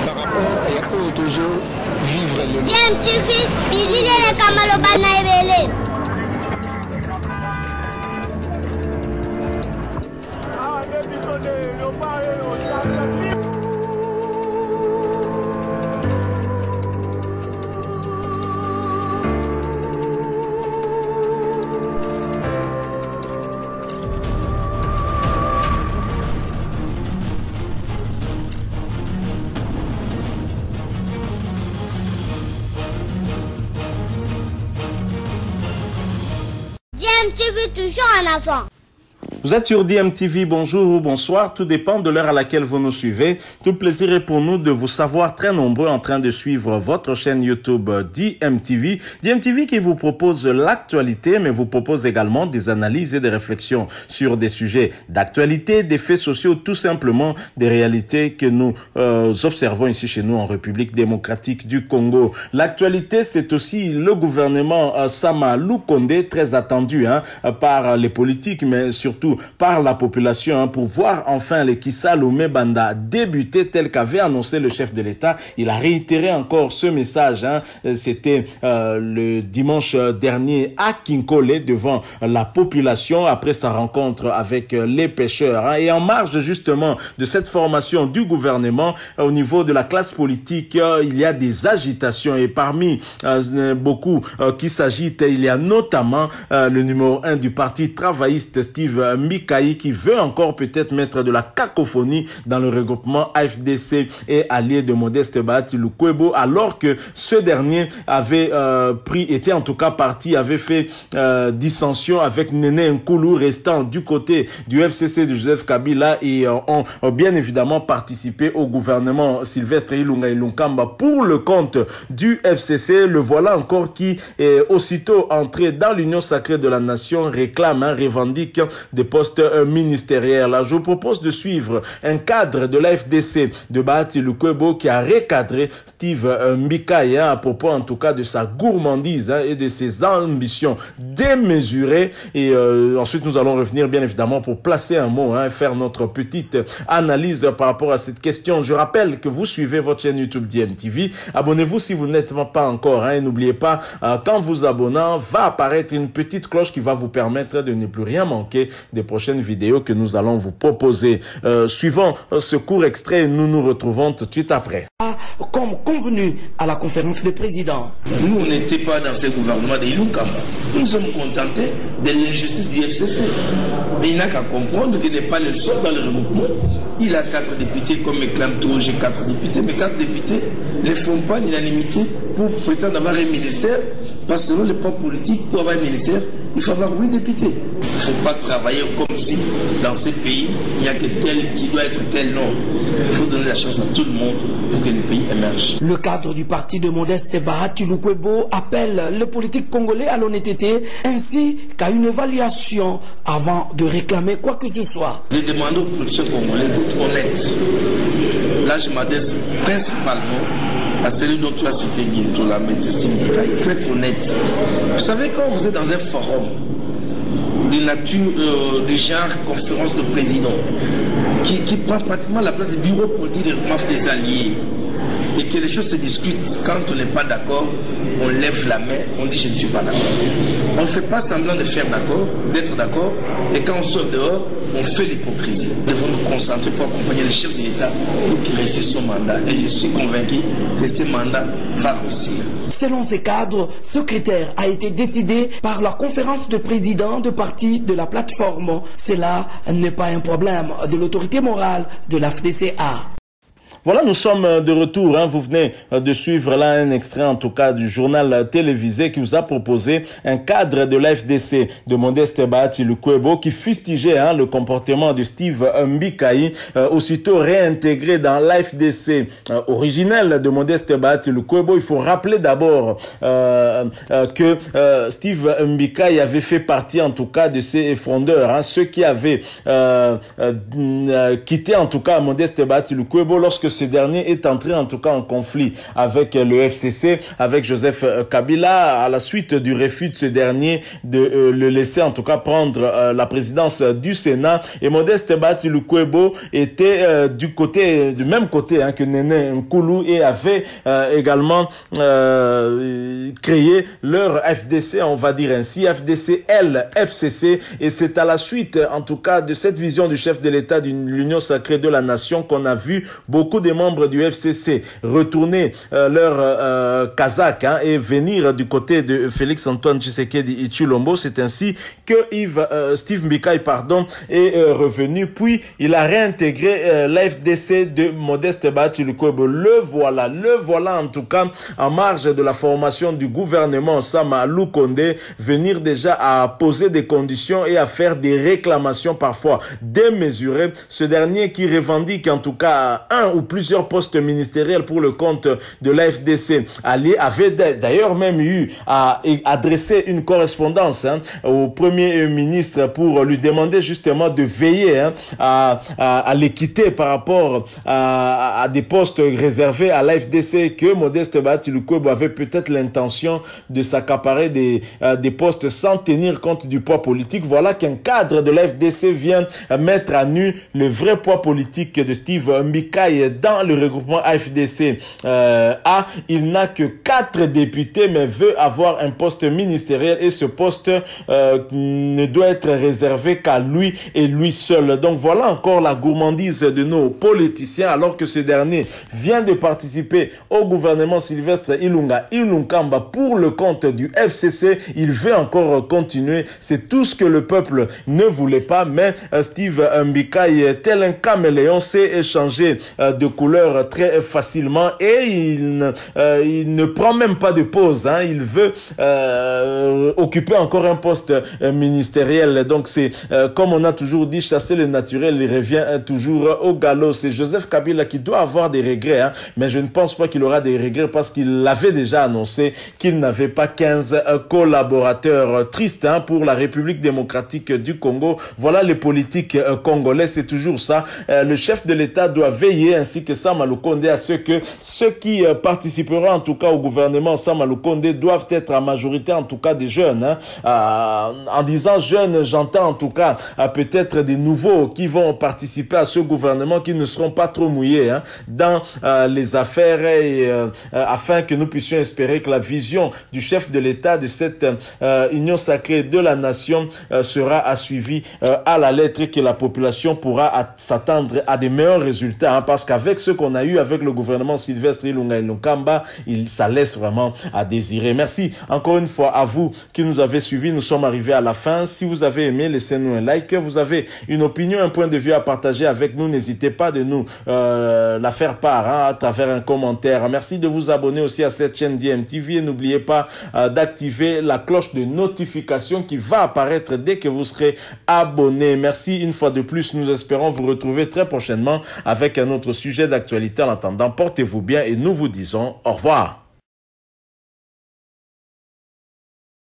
par rapport à eux toujours vivre le DMTV, Billy le Kamalo Banaïbele. DMTV toujours en avant. Vous êtes sur DMTV, bonjour ou bonsoir, tout dépend de l'heure à laquelle vous nous suivez. Tout plaisir est pour nous de vous savoir très nombreux en train de suivre votre chaîne YouTube DMTV. DMTV qui vous propose l'actualité, mais vous propose également des analyses et des réflexions sur des sujets d'actualité, des faits sociaux, tout simplement des réalités que nous observons ici chez nous en République démocratique du Congo. L'actualité, c'est aussi le gouvernement Sama Lukonde, très attendu par les politiques, mais surtout par la population pour voir enfin le Kissa Lomé Banda débuter tel qu'avait annoncé le chef de l'État. Il a réitéré encore ce message. C'était le dimanche dernier à Kinkole devant la population après sa rencontre avec les pêcheurs. Et en marge justement de cette formation du gouvernement au niveau de la classe politique, il y a des agitations et parmi beaucoup qui s'agitent, il y a notamment le numéro 1 du parti travailliste Steve Mbikaï qui veut encore peut-être mettre de la cacophonie dans le regroupement AFDC et allié de Modeste Bahati Lukwebo, alors que ce dernier avait était en tout cas parti, avait fait dissension avec Néné Nkoulou restant du côté du FCC de Joseph Kabila et ont bien évidemment participé au gouvernement Sylvestre Ilunga Ilunkamba pour le compte du FCC. Le voilà encore qui est aussitôt entré dans l'Union sacrée de la nation, réclame, revendique des postes ministériels. Là, je vous propose de suivre un cadre de la FDC de Bahati Lukwebo qui a recadré Steve Mbikaï à propos en tout cas de sa gourmandise et de ses ambitions démesurées. Et ensuite, nous allons revenir bien évidemment pour placer un mot et faire notre petite analyse par rapport à cette question. Je rappelle que vous suivez votre chaîne YouTube DMTV. Abonnez-vous si vous n'êtes pas encore et n'oubliez pas, quand vous abonnez, va apparaître une petite cloche qui va vous permettre de ne plus rien manquer des prochaines vidéos que nous allons vous proposer. Suivant ce court extrait, nous nous retrouvons tout de suite après. Comme convenu à la conférence des présidents. Nous, on n'était pas dans ce gouvernement de Ilunkamba. Nous sommes contentés de l'injustice du FCC. Mais il n'a qu'à comprendre qu'il n'est pas le seul dans le regroupement. Il a 4 députés, comme réclame tout, j'ai 4 députés, mais 4 députés ne font pas l'unanimité pour prétendre avoir un ministère. Parce que selon les plans politiques, pour avoir un ministère, il faut avoir 8 députés. Il ne faut pas travailler comme si dans ces pays, il n'y a que tel qui doit être tel nom. Il faut donner la chance à tout le monde pour que le pays émerge. Le cadre du parti de Modeste Bahati Lukwebo appelle les politiques congolais à l'honnêteté ainsi qu'à une évaluation avant de réclamer quoi que ce soit. Je demande aux politiciens congolais d'être honnêtes. Là, je m'adresse principalement à celui dont tu as cité bientôt, la maîtrise Mbikaï. Il faut être honnête. Vous savez, quand vous êtes dans un forum de nature, du genre conférence de président, qui prend pratiquement la place du bureau politique des regroupements des alliés, et que les choses se discutent, quand on n'est pas d'accord, on lève la main, on dit je ne suis pas d'accord. On ne fait pas semblant de faire d'accord, d'être d'accord, et quand on sort dehors, on fait l'hypocrisie. Nous devons nous concentrer pour accompagner le chef de l'État pour qu'il réussisse son mandat. Et je suis convaincu que ce mandat va réussir. Selon ces cadres, ce critère a été décidé par la conférence de présidents de partis de la plateforme. Cela n'est pas un problème de l'autorité morale de la FDCA. Voilà, nous sommes de retour. Vous venez de suivre là un extrait en tout cas du journal télévisé qui vous a proposé un cadre de l'FDC de Modeste Bahati Lukwebo qui fustigeait le comportement de Steve Mbikaï, aussitôt réintégré dans l'FDC originel de Modeste Bahati Lukwebo. Il faut rappeler d'abord que Steve Mbikaï avait fait partie en tout cas de ces frondeurs, ceux qui avaient quitté en tout cas Modeste Bahati Lukwebo lorsque que ce dernier est entré en tout cas en conflit avec le FCC, avec Joseph Kabila, à la suite du refus de ce dernier de le laisser en tout cas prendre la présidence du Sénat. Et Modeste Bahati Lukwebo était du même côté que Néné Nkoulou et avait également créé leur FDC, on va dire ainsi, FDC-L, FCC, et c'est à la suite en tout cas de cette vision du chef de l'État de l'Union sacrée de la nation qu'on a vu beaucoup des membres du FCC retourner leur Kazakh et venir du côté de Félix Antoine Tshisekedi Tshilombo. C'est ainsi que Steve Mbikai est revenu, puis il a réintégré l'FDC de Modeste Bahati Lukwebo. Le voilà en tout cas en marge de la formation du gouvernement Sama Lukonde, venir déjà à poser des conditions et à faire des réclamations parfois démesurées. Ce dernier qui revendique en tout cas un ou plusieurs postes ministériels pour le compte de l'AFDC avait d'ailleurs même eu à adresser une correspondance au Premier ministre pour lui demander justement de veiller à l'équité par rapport à des postes réservés à l'AFDC, que Modeste Bahati Lukwebo avait peut-être l'intention de s'accaparer des postes sans tenir compte du poids politique. Voilà qu'un cadre de l'AFDC vient mettre à nu le vrai poids politique de Steve Mbikai dans le regroupement AFDC. Il n'a que 4 députés mais veut avoir un poste ministériel, et ce poste ne doit être réservé qu'à lui et lui seul. Donc voilà encore la gourmandise de nos politiciens, alors que ce dernier vient de participer au gouvernement Sylvestre Ilunga Ilunkamba pour le compte du FCC. Il veut encore continuer. C'est tout ce que le peuple ne voulait pas, mais Steve Mbikai, tel un caméléon, sait changer de couleur très facilement, et il ne prend même pas de pause. Il veut occuper encore un poste ministériel. Donc c'est comme on a toujours dit, chasser le naturel, il revient toujours au galop. C'est Joseph Kabila qui doit avoir des regrets, mais je ne pense pas qu'il aura des regrets, parce qu'il l'avait déjà annoncé qu'il n'avait pas 15 collaborateurs. Triste pour la République démocratique du Congo. Voilà les politiques congolais, c'est toujours ça. Le chef de l'État doit veiller, ainsi que Sama Lukonde, à ce que ceux qui participeront en tout cas au gouvernement Sama Lukonde doivent être en majorité en tout cas des jeunes. En disant jeunes, j'entends en tout cas peut-être des nouveaux qui vont participer à ce gouvernement, qui ne seront pas trop mouillés dans les affaires, et afin que nous puissions espérer que la vision du chef de l'État de cette union sacrée de la nation sera assuivie à la lettre, et que la population pourra s'attendre à des meilleurs résultats, parce qu'avec ce qu'on a eu avec le gouvernement Sylvestre Ilunga Ilunkamba, ça laisse vraiment à désirer. Merci encore une fois à vous qui nous avez suivis. Nous sommes arrivés à la fin. Si vous avez aimé, laissez-nous un like. Vous avez une opinion, un point de vue à partager avec nous, n'hésitez pas de nous la faire part à travers un commentaire. Merci de vous abonner aussi à cette chaîne DMTV, et n'oubliez pas d'activer la cloche de notification qui va apparaître dès que vous serez abonné. Merci une fois de plus. Nous espérons vous retrouver très prochainement avec un autre sujet d'actualité. En attendant, portez-vous bien et nous vous disons au revoir.